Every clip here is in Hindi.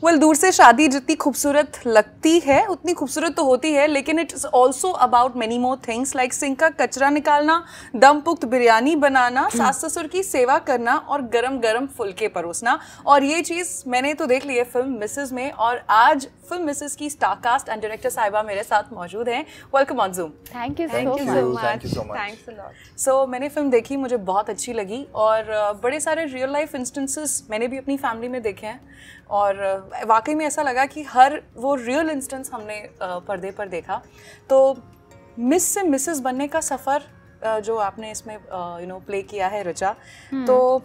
वेल दूर से शादी जितनी खूबसूरत लगती है उतनी खूबसूरत तो होती है, लेकिन it's also about many more things like sink का कचरा निकालना, दम पुख्त बिरयानी बनाना, सास ससुर की सेवा करना और गरम गरम फुलके परोसना। और ये चीज़ मैंने तो देख ली है फिल्म मिसेस में, और आज फिल्म मिसेस की स्टार कास्ट एंड डायरेक्टर साहिबा मेरे साथ मौजूद हैं। Welcome on Zoom. Thank you so much. Thanks a lot. So मैंने फिल्म देखी, मुझे बहुत अच्छी लगी, और बड़े सारे रियल लाइफ इंस्टेंसेस मैंने भी अपनी फैमिली में देखे हैं, और वाकई में ऐसा लगा कि हर वो रियल इंस्टेंस हमने पर्दे पर देखा। तो मिस से मिसेस बनने का सफ़र जो आपने इसमें प्ले किया है ऋचा, तो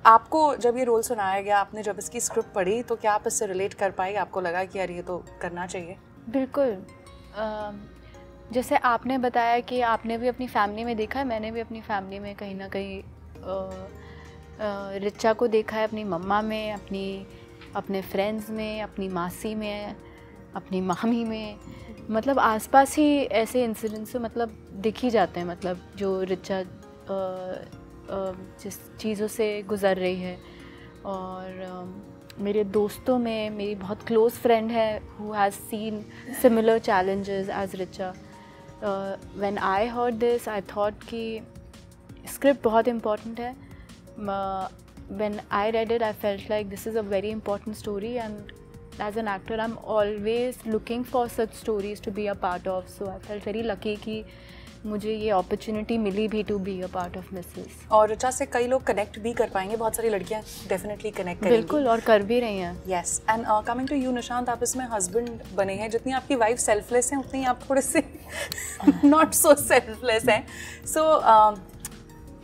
आपको जब ये रोल सुनाया गया, आपने जब इसकी स्क्रिप्ट पढ़ी, तो क्या आप इससे रिलेट कर पाई? आपको लगा कि यार ये तो करना चाहिए? बिल्कुल। जैसे आपने बताया कि आपने भी अपनी फैमिली में देखा है, मैंने भी अपनी फैमिली में कहीं ना कहीं ऋचा को देखा है, अपनी मम्मा में, अपने फ्रेंड्स में, अपनी मासी में, अपनी मामी में, मतलब आसपास ही ऐसे इंसिडेंट्स मतलब दिख ही जाते हैं, मतलब जो ऋचा जिस चीज़ों से गुज़र रही है। और मेरे दोस्तों में मेरी बहुत क्लोज़ फ्रेंड है who has seen similar challenges as Richa. When I heard this I thought कि स्क्रिप्ट बहुत इम्पॉर्टेंट है। When I read it, I felt like this is a very important story, and as an actor, I'm always looking for such stories to be a part of. So I felt very lucky कि मुझे ये opportunity मिली भी to be a part of Mrs. और ऋचा से कई लोग कनेक्ट भी कर पाएंगे, बहुत सारी लड़कियां डेफिनेटली कनेक्ट करेंगी। बिल्कुल, और कर भी रही हैं। Yes, and coming to you Nishant, आप इसमें हस्बैंड बने हैं। जितनी आपकी वाइफ सेल्फलेस हैं, उतनी आप थोड़े से नॉट सो सेल्फलेस हैं। सो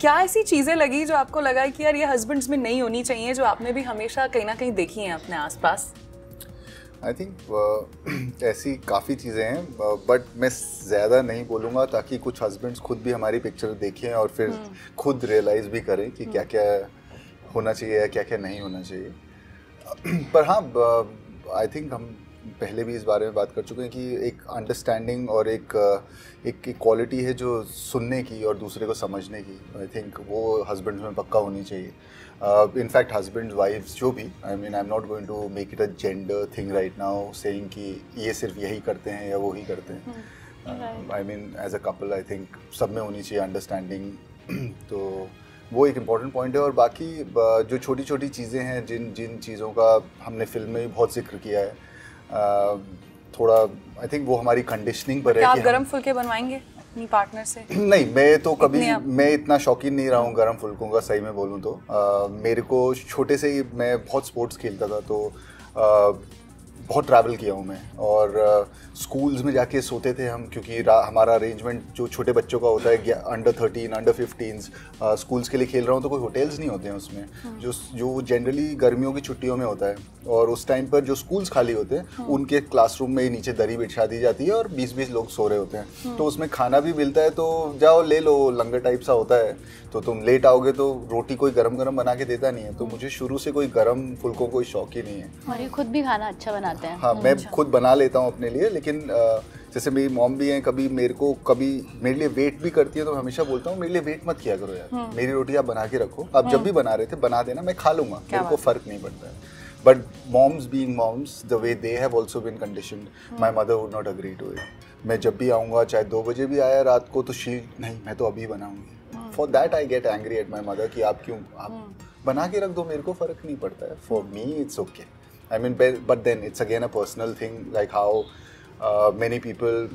क्या ऐसी चीज़ें लगी जो आपको लगा कि यार ये हस्बैंड्स में नहीं होनी चाहिए, जो आपने भी हमेशा कहीं ना कहीं देखी हैं अपने आसपास? आई थिंक ऐसी काफ़ी चीज़ें हैं, बट मैं ज़्यादा नहीं बोलूँगा ताकि कुछ हस्बैंड्स खुद भी हमारी पिक्चर देखें और फिर खुद रियलाइज़ भी करें कि क्या क्या होना चाहिए या क्या क्या नहीं होना चाहिए। पर हाँ, आई थिंक हम पहले भी इस बारे में बात कर चुके हैं कि एक अंडरस्टैंडिंग और एक क्वालिटी है जो सुनने की और दूसरे को समझने की। आई थिंक वो हस्बैंड्स में पक्का होनी चाहिए। इनफैक्ट हस्बैंड्स वाइफ्स जो भी, I mean I am not going to make it a gender thing right now saying कि ये सिर्फ यही करते हैं या वो ही करते हैं। I mean as a couple I think सब में होनी चाहिए अंडरस्टैंडिंग। तो वो एक इम्पॉर्टेंट पॉइंट है। और बाकी जो छोटी छोटी चीज़ें हैं जिन चीज़ों का हमने फिल्म में भी बहुत जिक्र किया है, थोड़ा आई थिंक वो हमारी कंडीशनिंग पर है। क्या आप गरम फुलके बनवाएंगे अपनी पार्टनर से? नहीं, मैं तो कभी मैं इतना शौकीन नहीं रहा हूँ गरम फुलकों का, सही में बोलूँ तो। मेरे को छोटे से ही मैं बहुत स्पोर्ट्स खेलता था, तो बहुत ट्रैवल किया हूँ मैं, और स्कूल्स में जाके सोते थे हम, क्योंकि हमारा अरेंजमेंट जो छोटे बच्चों का होता है, अंडर 13 अंडर 15 स्कूल्स के लिए खेल रहा हूँ, तो कोई होटल्स नहीं होते हैं उसमें, जो जनरली गर्मियों की छुट्टियों में होता है। और उस टाइम पर जो स्कूल्स खाली होते हैं उनके क्लासरूम में नीचे दरी बिछा दी जाती है और 20-20 लोग सो रहे होते हैं, तो उसमें खाना भी मिलता है, तो जाओ ले लो, लंगर टाइप सा होता है। तो तुम लेट आओगे तो रोटी कोई गरम गरम बना के देता नहीं है, तो मुझे शुरू से कोई गरम फुलकों कोई शौक ही नहीं है। और ये खुद भी खाना अच्छा बनाते हैं। हाँ, मैं खुद बना लेता हूँ अपने लिए, लेकिन जैसे मेरी मॉम भी हैं, कभी मेरे लिए वेट भी करती है, तो मैं हमेशा बोलता हूँ मेरे लिए वेट मत किया करो यार, मेरी रोटी आप बना के रखो, आप जब भी बना रहे थे बना देना, मैं खा लूँगा, मेरे को फ़र्क नहीं पड़ता है। But moms being moms, the way they have also been conditioned, my mother would not agree to it. मैं जब भी आऊँगा, चाहे 2 बजे भी आया रात को, तो नहीं, मैं तो अभी बनाऊँगी। For that I get angry at my mother कि आप बना के रख दो, मेरे को फ़र्क नहीं पड़ता है। For me it's okay. I mean, but then it's again a personal thing, like how many people,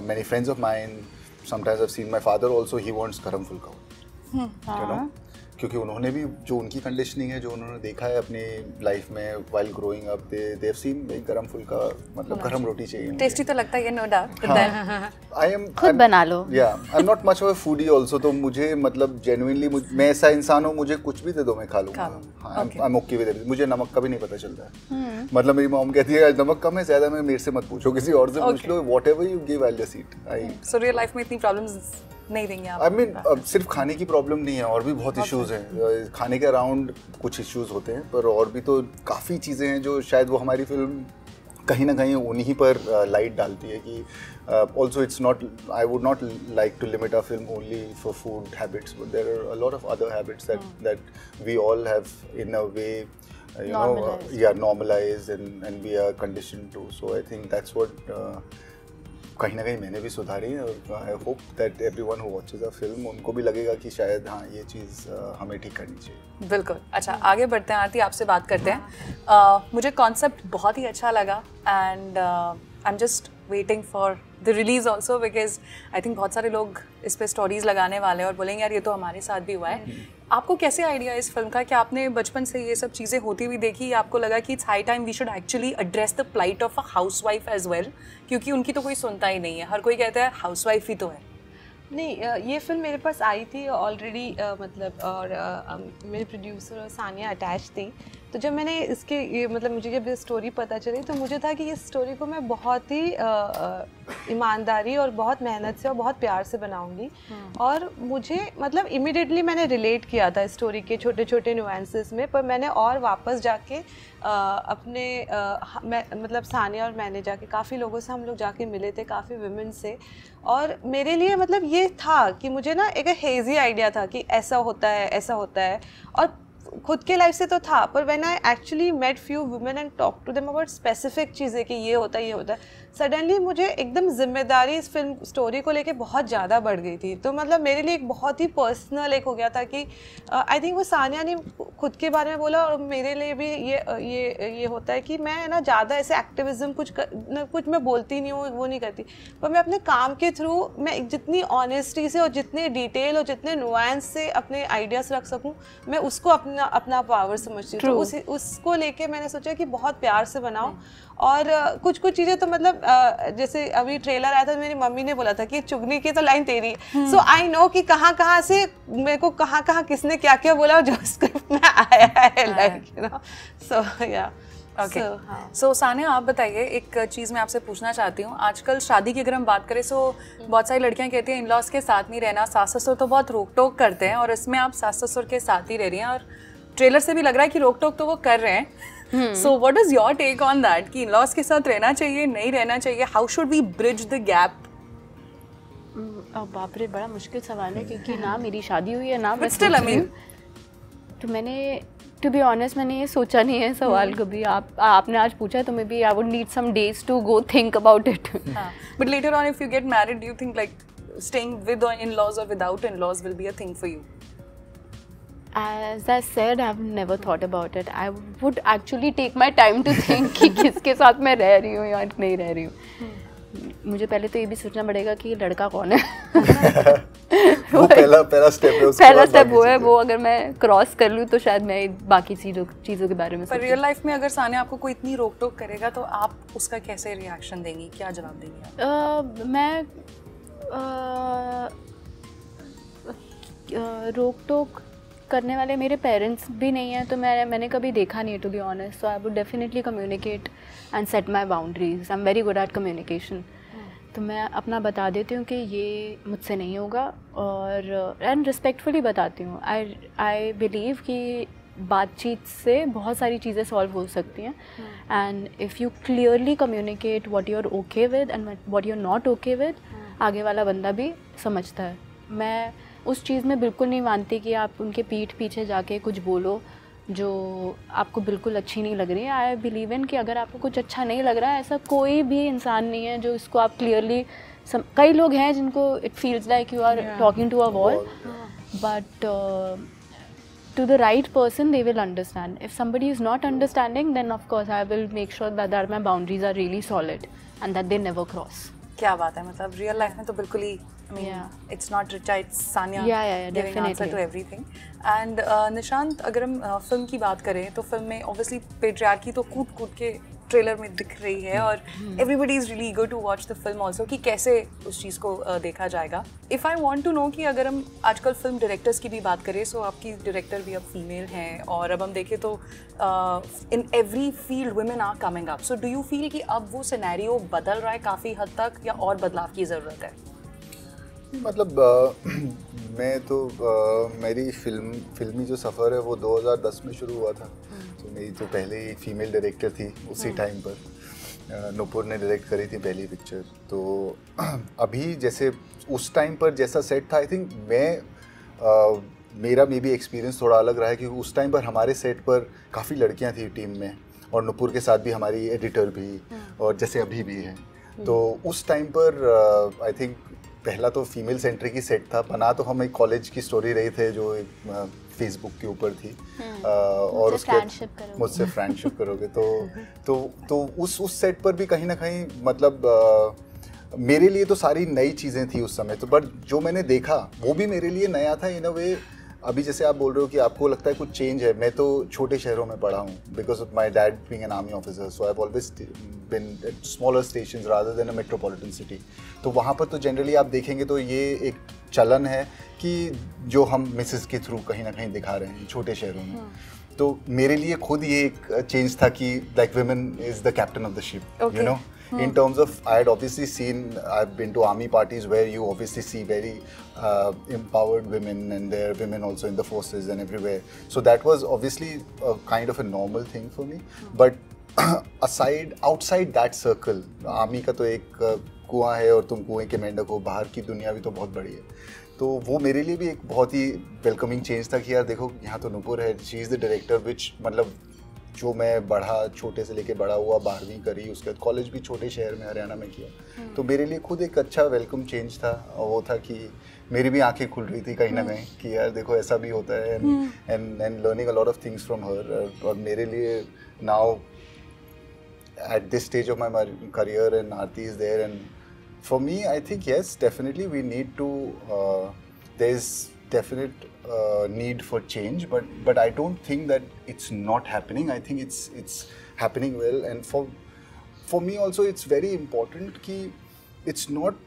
many friends of mine, sometimes I've seen my father also, he wants garam fulka, you know, क्योंकि उन्होंने भी जो उनकी कंडीशनिंग है, जो उन्होंने देखा है अपनी लाइफ में while growing up, they have seen एक गरम फुल्का, मतलब गरम रोटी चाहिए। टेस्टी तो लगता है ये, नो डाउट। आई एम खुद बना लो। या आई am not much of a foodie also, तो मुझे मतलब जेन्युइनली मैं ऐसा इंसान हूँ, मुझे कुछ भी दे दो मैं खा लूँगा। I am okay with it. मुझे नमक का भी नहीं पता चलता है। मतलब मेरी मॉम कहती है नमक कम है, ज़्यादा में मेरे से मत पूछो, किसी और से पूछ लो, whatever you give I will just eat. So real life में इतनी प्रॉब्लम्स नहीं देंगे आप? आई मीन सिर्फ खाने की प्रॉब्लम नहीं है, और भी बहुत इश्यूज हैं। खाने के अराउंड कुछ इश्यूज होते हैं, पर और भी तो काफ़ी चीज़ें हैं जो शायद वो हमारी फिल्म कहीं ना कहीं उन्हीं पर लाइट डालती है कि also it's not, I would not like to limit a film only for food habits, but there are a lot of other habits that we all have in a way normalized and we are conditioned to. So I think that's what कहीं ना कहीं मैंने भी सुधारी है और I hope that everyone who watches a film उनको भी लगेगा कि शायद हाँ ये चीज़ हमें ठीक करनी चाहिए। बिल्कुल। अच्छा, आगे बढ़ते हैं आरती, आपसे बात करते हैं। मुझे कॉन्सेप्ट बहुत ही अच्छा लगा and I am just waiting for the release also because I think बहुत सारे लोग इस पे स्टोरीज लगाने वाले हैं और बोलेंगे यार ये तो हमारे साथ भी हुआ है। आपको कैसे आइडिया है इस फिल्म का? क्या आपने बचपन से ये सब चीज़ें होती हुई देखी, आपको लगा कि it's high time we should actually address the plight of a housewife as well, क्योंकि उनकी तो कोई सुनता ही नहीं है, हर कोई कहता है हाउसवाइफ ही तो है। नहीं, ये फिल्म मेरे पास आई थी ऑलरेडी, मतलब और मेरे प्रोड्यूसर और सानिया अटैच थी। तो जब मैंने इसके ये मतलब मुझे जब ये स्टोरी पता चली तो मुझे था कि इस स्टोरी को मैं बहुत ही ईमानदारी और बहुत मेहनत से और बहुत प्यार से बनाऊंगी। और मुझे मतलब इमीडिएटली मैंने रिलेट किया था स्टोरी के छोटे छोटे नुआंसेस में, पर मैंने और वापस जाके अपने मतलब सानिया और मैंने जाके काफ़ी लोगों से हम लोग जाके मिले थे, काफ़ी विमेन से। और मेरे लिए मतलब ये था कि मुझे ना एक हेजी आइडिया था कि ऐसा होता है, ऐसा होता है, और खुद के लाइफ से तो था, पर when I actually met few women and talk to them about specific चीज़ें कि ये होता है, ये होता है, सडनली मुझे एकदम जिम्मेदारी इस फिल्म स्टोरी को लेके बहुत ज़्यादा बढ़ गई थी। तो मतलब मेरे लिए एक बहुत ही पर्सनल एक हो गया था कि आई थिंक वो सानिया ने खुद के बारे में बोला और मेरे लिए भी ये होता है कि मैं ना ज़्यादा ऐसे एक्टिविज़म कुछ मैं बोलती नहीं हूँ, वो नहीं करती, पर मैं अपने काम के थ्रू मैं जितनी ऑनेस्टी से और जितने डिटेल और जितने नुआंस से अपने आइडियाज़ रख सकूँ, मैं उसको अपना पावर समझती हूँ। तो उसको लेके मैंने सोचा कि बहुत प्यार से बनाओ। और कुछ चीज़ें तो मतलब जैसे अभी ट्रेलर आया था तो मेरी मम्मी ने बोला था कि चुगनी की तो लाइन तेरी, सो आई नो कि कहाँ से मेरे को कहाँ किसने क्या क्या बोला और जो स्क्रिप्ट में आया है, लाइक यू नो। सो या ओके, सो सानिया आप बताइए, एक चीज़ मैं आपसे पूछना चाहती हूँ। आजकल शादी की अगर हम बात करें तो बहुत सारी लड़कियाँ कहती हैं इन लॉज के साथ नहीं रहना, सास ससुर तो बहुत रोक टोक करते हैं, और इसमें आप सास ससुर के साथ ही रह रही हैं और ट्रेलर से भी लग रहा है कि रोक टोक तो वो कर रहे हैं। So what is your take on that कि इन लॉज के साथ रहना चाहिए, नहीं रहना चाहिए? How should we bridge the gap? बाप रे, बड़ा मुश्किल सवाल है क्योंकि ना मेरी शादी हुई है ना मैं स्टिल आई मीन, तो मैंने टू बी ऑनेस्ट मैंने ये सोचा नहीं है सवाल कभी। आपने आज पूछा तो maybe I would need some days to go think about it. But later on if you get married, do you think like staying with in-laws or without in-laws will be a thing for you? As I said, I've never thought about it. I would actually take my time to think कि किसके साथ मैं रह रही हूँ या नहीं रह रही हूँ। मुझे पहले तो ये भी सोचना पड़ेगा कि लड़का कौन है। वो पहला स्टेप है, पहला स्टेप वो है, वो अगर मैं क्रॉस कर लूँ तो शायद मैं बाकी चीज़ों के बारे में पर रियल लाइफ में अगर सानिया आपको कोई इतनी रोक टोक करेगा तो आप उसका कैसे रिएक्शन देंगी, क्या जवाब देंगी आप? मैं रोक टोक करने वाले मेरे पेरेंट्स भी नहीं हैं, तो मैंने कभी देखा नहीं है to be honest. So I would definitely communicate and set my boundaries. I am very good at communication. तो मैं अपना बता देती हूँ कि ये मुझसे नहीं होगा, और एंड रिस्पेक्टफुली बताती हूँ। आई बिलीव कि बातचीत से बहुत सारी चीज़ें सॉल्व हो सकती हैं, and if you clearly communicate what you are okay with and what you are not okay with, आगे वाला बंदा भी समझता है। मैं उस चीज़ में बिल्कुल नहीं मानती कि आप उनके पीठ पीछे जाके कुछ बोलो जो आपको बिल्कुल अच्छी नहीं लग रही है। आई बिलीव इन कि अगर आपको कुछ अच्छा नहीं लग रहा है, ऐसा कोई भी इंसान नहीं है जो इसको आप क्लियरली कई लोग हैं जिनको it feels like you are talking to a wall, but to the right person they will understand. If somebody is not understanding, then of course I will make sure that my boundaries are really solid and that they never cross. क्या बात है, मतलब रियल लाइफ में तो बिल्कुल ही it's not Richa, it's Sanya giving answer to everything. And Nishant, अगर हम फिल्म की बात करें तो फिल्म में obviously पेट्रियार्की तो कूद के ट्रेलर में दिख रही है, और everybody is really eager to watch the film also कि कैसे उस चीज़ को देखा जाएगा. If I want to know कि अगर हम आजकल फिल्म डायरेक्टर्स की भी बात करें, सो आपकी डायरेक्टर भी अब फीमेल हैं, और अब हम देखें तो in every field women are coming up. So do you feel कि अब वो सिनेरियो बदल रहा है काफ़ी हद तक, या और बदलाव की ज़रूरत है? मतलब मैं तो मेरी फिल्मी जो सफ़र है वो 2010 में शुरू हुआ था। तो मेरी तो पहले ही फीमेल डायरेक्टर थी उसी टाइम पर, नुपुर ने डायरेक्ट करी थी पहली पिक्चर। तो अभी जैसे उस टाइम पर जैसा सेट था, आई थिंक मैं मेरा मे बी एक्सपीरियंस थोड़ा अलग रहा है क्योंकि उस टाइम पर हमारे सेट पर काफ़ी लड़कियां थी टीम में, और नुपुर के साथ भी हमारी एडिटर भी, और जैसे अभी भी है। तो उस टाइम पर आई थिंक पहला तो फीमेल सेंट्रिक ही सेट था, बना तो हम एक कॉलेज की स्टोरी रही थे जो एक फेसबुक के ऊपर थी, और उसके मुझसे फ्रेंडशिप करोगे तो उस सेट पर भी कहीं ना कहीं मतलब मेरे लिए तो सारी नई चीज़ें थी उस समय, तो बट जो मैंने देखा वो भी मेरे लिए नया था इन अ वे। अभी जैसे आप बोल रहे हो कि आपको लगता है कुछ चेंज है, मैं तो छोटे शहरों में पढ़ा हूँ because of my dad being an army officer, so I have always been at smaller stations rather than a metropolitan city. तो वहाँ पर तो जनरली आप देखेंगे तो ये एक चलन है कि जो हम मिसेस के थ्रू कहीं ना कहीं दिखा रहे हैं छोटे शहरों में। तो मेरे लिए खुद ये एक चेंज था कि like women is the captain of the ship, you know. In terms of, I had obviously seen, I've been to army parties where you obviously see very empowered women, and there are women also in the forces and everywhere. So that was obviously a kind of a normal thing for me. But outside that circle, army का तो एक कुआं है और तुम कुएं के मेंढक हो, बाहर की दुनिया भी तो बहुत बड़ी है। तो वो मेरे लिए भी एक बहुत ही वेलकमिंग चेंज था कि यार देखो यहाँ तो नुपुर है, शी इज़ द डायरेक्टर, विच मतलब जो मैं बढ़ा छोटे से लेके बड़ा हुआ, 12वीं करी, उसके बाद कॉलेज भी छोटे शहर में हरियाणा में किया। तो मेरे लिए खुद एक अच्छा वेलकम चेंज था, और वो था कि मेरी भी आंखें खुल रही थी कहीं ना कहीं कि यार देखो ऐसा भी होता है, and learning a lot of things from her. और मेरे लिए now at this stage of my career and Aarti is there, and for me, I think yes, definitely we need to. There's definite need for change, but I don't think that it's not happening. I think it's happening well, and for me also, it's very important कि it's not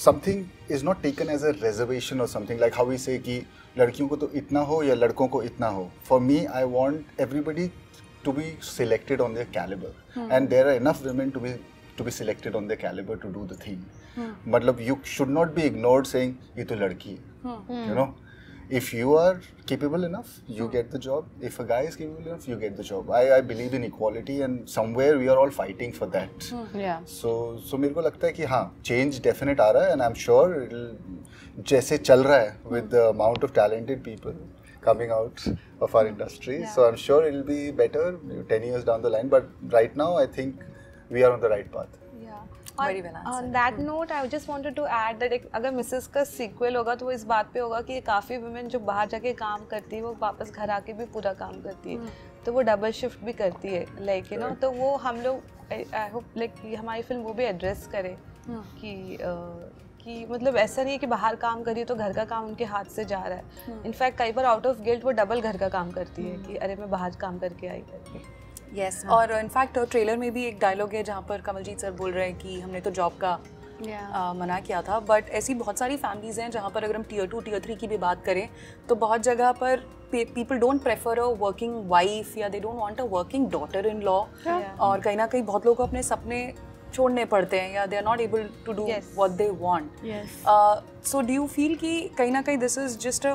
something is not taken as a reservation or something like how we say कि लड़कियों को तो इतना हो या लड़कों को इतना हो. For me, I want everybody to be selected on their caliber, and there are enough women to be selected on their caliber to do the thing. मतलब you should not be ignored saying ये तो लड़की है. You know, if you are capable enough, you get the job. If a guy is capable enough, you get the job. I believe in equality, and somewhere we are all fighting for that. Yeah. So मेरे को लगता है कि हाँ, change definite आ रहा है, and I'm sure it'll जैसे चल रहा है with the amount of talented people coming out of our industry. Yeah. So I'm sure it'll be better 10 years down the line. But right now, I think we are on the right path. Very well answered. On that note, I just wanted to add that अगर मिसेस का सीक्वल होगा तो वो इस बात पे होगा कि काफ़ी वुमेन जो बाहर जाके काम करती है वो वापस घर आके भी पूरा काम करती है, तो वो डबल शिफ्ट भी करती है, लाइक यू नो। तो वो हम लोग आई होप लाइक हमारी फिल्म वो भी एड्रेस करे कि मतलब ऐसा नहीं है कि बाहर काम करी तो घर का काम उनके हाथ से जा रहा है। इनफैक्ट कई बार आउट ऑफ गिल्ट वो डबल घर का काम करती है कि अरे मैं बाहर काम करके आई करके। Yes. और इनफैक्ट ट्रेलर में भी एक डायलॉग है जहाँ पर कमलजीत सर बोल रहे हैं कि हमने तो जॉब का मना किया था, बट ऐसी बहुत सारी फैमिलीज़ हैं जहाँ पर अगर हम टियर 2 टियर 3 की भी बात करें तो बहुत जगह पर people don't prefer a working wife या they don't want a working daughter in law, और कहीं ना कहीं बहुत लोगों को अपने सपने छोड़ने पड़ते हैं या they are not able to do what they want. So do you feel कि कहीं ना कहीं this is just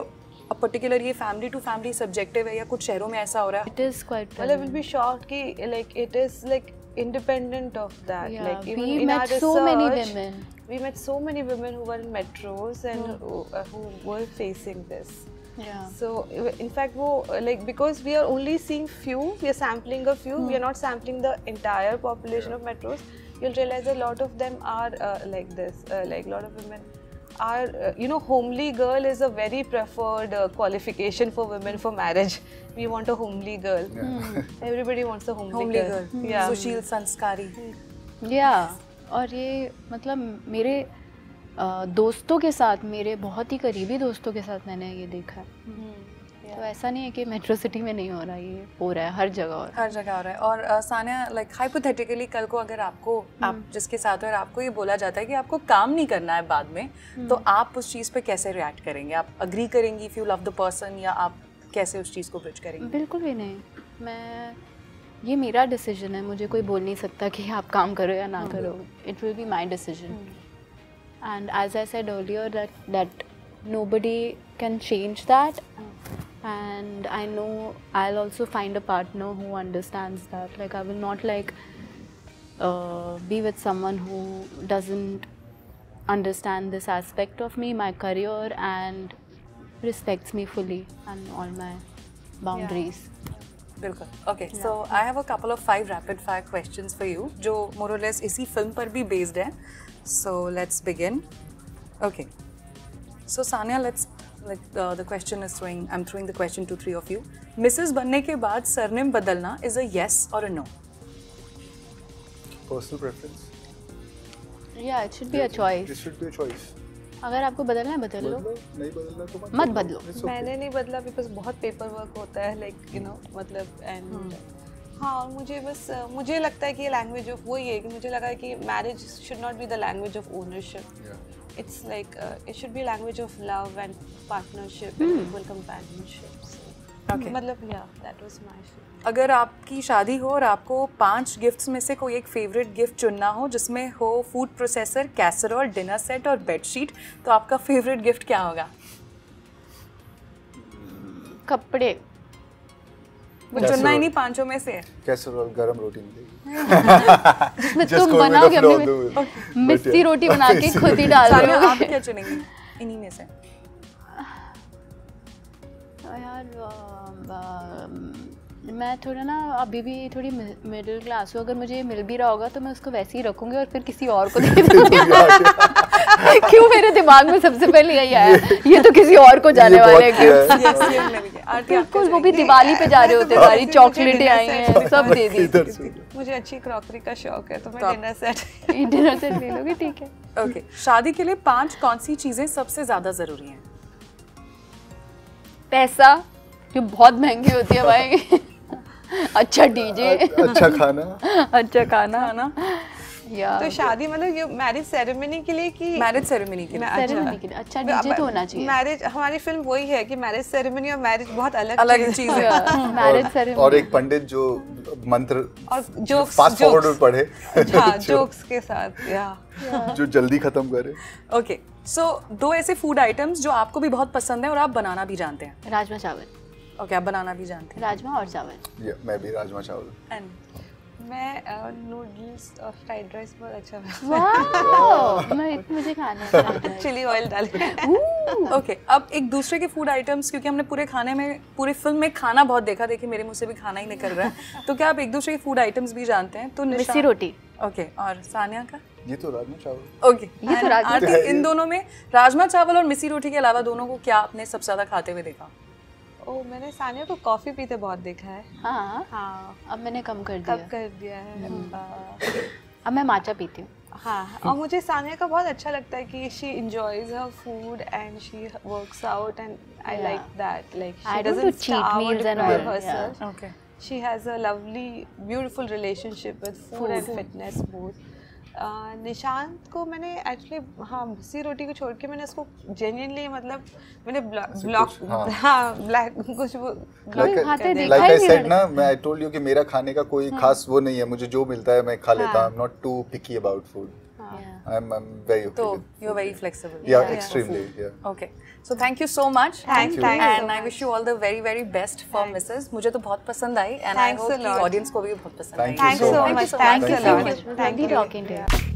a particular ये family to family subjective है या कुछ शहरों में ऐसा हो रहा है? It is quite. Well, I will be shocked कि like it is like independent of that. Yeah, like even we in met our so research, many women. We met so many women who were in metros and who were facing this. Yeah. So in fact, वो like because we are only seeing few, we are sampling a few. We are not sampling the entire population of metros. You'll realize a lot of them are like this. Like a lot of women are you know, homely girl is a very preferred qualification for women for marriage. We want a homely girl. Everybody wants a homely girl. Yeah. सुशील संस्कारी. Yeah. और ये मतलब मेरे दोस्तों के साथ, मेरे बहुत ही करीबी दोस्तों के साथ मैंने ये देखा है। तो ऐसा नहीं है कि मेट्रो सिटी में नहीं हो रहा, ये हो रहा है हर जगह, और हर जगह हो रहा है। और सानिया, लाइक हाइपोथेटिकली कल को अगर आपको आप जिसके साथ हो और आपको ये बोला जाता है कि आपको काम नहीं करना है बाद में, तो आप उस चीज़ पे कैसे रिएक्ट करेंगे? आप अग्री करेंगी if you love the person, या आप कैसे उस चीज़ को ब्रिज करेंगे? बिल्कुल भी नहीं, ये मेरा डिसीजन है, मुझे कोई बोल नहीं सकता कि आप काम करो या ना करो। It will be my decision, and as I said earlier that nobody can change that, and I know I'll also find a partner who understands that. Like I will not like be with someone who doesn't understand this aspect of me, my career, and respects me fully and all my boundaries. बिल्कुल. Okay, so I have a couple of 5 rapid fire questions for you, जो more or less इसी film पर भी based है. So let's begin. Okay. So Sania, let's the question is I'm throwing the question to 3 of you. Mrs. बनने के बाद surname बदलना is a yes or a no? Personal preference. Yeah, it should be a choice. It should be a choice. अगर आपको बदलना है बदल लो, नहीं बदलना तो मत बदलो. मैंने नहीं बदला बिकॉज बहुत पेपर वर्क होता है लाइक यू नो मतलब एंड हाँ और मुझे बस मुझे लगता है कि ये लैंग्वेज ऑफ वही है कि मुझे लगा है कि marriage should not be the language of ownership. It's like it should be language of love and partnership and equal companionship. मतलब या दैट वाज माय फील. अगर आपकी शादी हो और आपको 5 गिफ्ट्स में से कोई एक फेवरेट गिफ्ट चुनना हो जिसमें हो food processor, casserole, dinner set और बेडशीट, तो आपका फेवरेट गिफ्ट क्या होगा? कपड़े. वो चुनना ही नहीं 5 में से. कैसरोल गरम रोटी मिलेगी. जिसमें तुम बनाओगे अपनी मिस्सी रोटी बना के खुद ही डाल रहे हो. आप क्या चुनेंगी इन्हीं में से? यार मैं थोड़ा ना अभी भी थोड़ी मिडिल क्लास हूँ. अगर मुझे मिल भी रहा होगा तो मैं उसको वैसे ही रखूँगी और फिर किसी और को दे दूँगी. क्यों मेरे दिमाग में सबसे पहले यही आया, ये तो किसी और को जाने वाले हैं गिफ्ट. बिल्कुल, वो भी दिवाली पे जा रहे होते हैं, सारी चॉकलेटें आई हैं, सब दे दी. मुझे अच्छी क्रॉकरी का शौक है तो मैं डिनर सेट ले लोगे. ठीक है. ओके, शादी के लिए 5 कौन सी चीज़ें सबसे ज़्यादा ज़रूरी हैं? पैसा, जो बहुत महंगी होती है भाई. अच्छा डीजे, अच्छा खाना, अच्छा खाना. या तो शादी मतलब ये मैरिज सेरेमनी के लिए कि मैरिज सेरेमनी के लिए अच्छा डीजे तो होना चाहिए. मैरिज हमारी फिल्म वही है कि मैरिज सेरेमनी और मैरिज बहुत अलग चीज है. मैरिज सेरेमनी और एक पंडित जो मंत्र और जोक्स फास्ट फॉरवर्ड में पढ़े. हाँ, जोक्स के साथ या जो जल्दी खत्म करे. ओके, सो 2 ऐसे फूड आइटम्स जो आपको भी बहुत पसंद है और आप बनाना भी जानते हैं. राजमा चावल. ओके, आप बनाना भी जानते हैं. राजमा और चावल. मैं भी राजमा चावल. एंड मैं नूडल्स और फ्राइड राइस बहुत अच्छा वाह. मुझे खाना है. चिली ऑयल डाल के. ओके, अब एक दूसरे के फूड आइटम्स, क्योंकि हमने पूरे फिल्म में खाना बहुत देखा, देखिए मेरे मुंह से भी खाना ही निकल रहा है, तो क्या आप एक दूसरे के फूड आइटम्स भी जानते हैं? तो मिस्सी रोटी. ओके, और सानिया का? ये तो राजमा चावल. ओके, ये तो राजमा. इन दोनों में राजमा चावल और मिस्सी रोटी के अलावा दोनों को क्या आपने सबसे ज्यादा खाते हुए देखा? मैंने सानिया को कॉफी पीते बहुत देखा है. हाँ. अब मैंने कम कर दिया है. अब मैं माचा पीती हूँ. हाँ, और मुझे सानिया का बहुत अच्छा लगता है कि she enjoys her food and she works out and I like that. Like she doesn't starve or deprive herself. Okay. She has a lovely, beautiful relationship with food and fitness both. Nishant को मैंने एक्चुअली हाँ मिस्सी रोटी को छोड़ के मैंने उसको जेन्युइनली मतलब मैंने ब्लॉक ब्लैक कुछ लाइक आई सेड ना, मैं आई टोल्ड यू कि मेरा खाने का कोई खास वो नहीं है. मुझे जो मिलता है मैं खा लेता हूँ. I am not too picky about food. I'm very okay. So you're very flexible. Yeah, extremely. Yeah. Okay. So thank you so much. Thank you. And I wish you all the very very best for Mrs. मुझे तो बहुत पसंद आई and I hope कि audience को भी बहुत पसंद आई. Thanks so much. Thanks a lot. Thank you for talking to you.